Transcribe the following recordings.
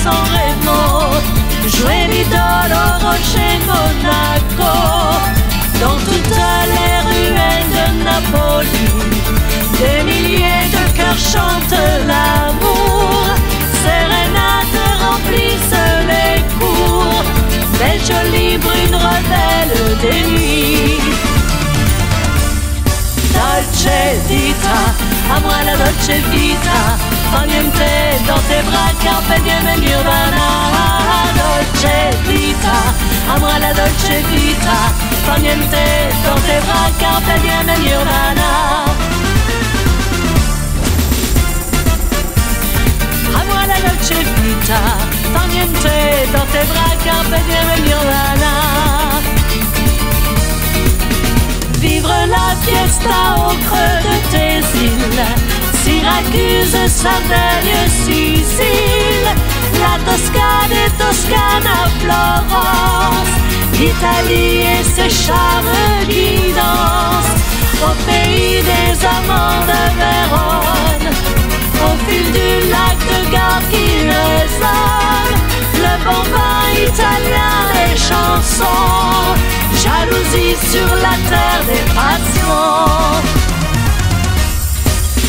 San Remo, jouer l'idole au rocher Monaco, dans toutes les ruelles de Napoli, des milliers de cœurs chantent l'amour, sérénades remplissent les cours, belle jolie brune rebelle des nuits. Dolce vita, à moi la dolce vita, fa niente dans tes bras, carpe diem nirvana. Dolce vita, à moi la dolce vita, fa niente dans tes bras, carpe diem nirvana. À moi la dolce vita, fa niente dans tes bras, carpe diem nirvana. Vivre la fiesta au creux de tes îles, Syracuse, Sardaigne, Sicile, la Toscane et Toscana, Florence, l'Italie et ses charmes qui dansent, au pays des amants de Vérone, au fil du lac de Garde qui résonne, le bon vin italien, les chansons, jalousie sur la terre des passions.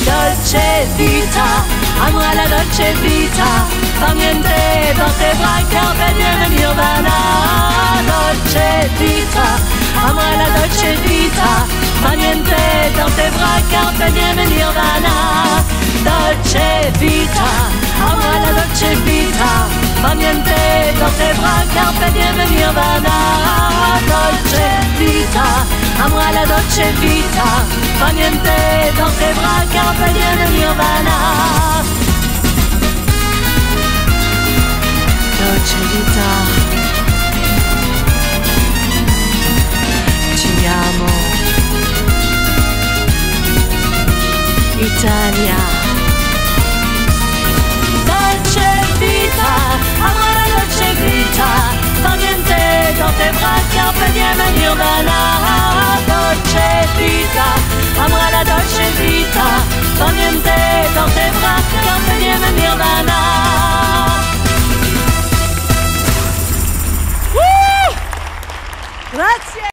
Dolce vita, à moi la dolce vita, fa niente dans tes bras, carpe diem nirvana. Dolce vita, à moi la dolce vita, fa niente dans tes bras, carpe diem nirvana. Dolce vita, à moi la dolce vita, fa niente dans tes bras, carpe diem nirvana. Dolce vita, à moi la dolce vita, fa niente dans tes bras, carpe diem nirvana. Dolce vita, ti amo, Italia. Dolce vita, à moi la dolce vita, fa niente dans tes bras, carpe diem nirvana. Dolce vita, à moi la dolce vita, fa niente dans tes bras, carpe diem nirvana. Grazie!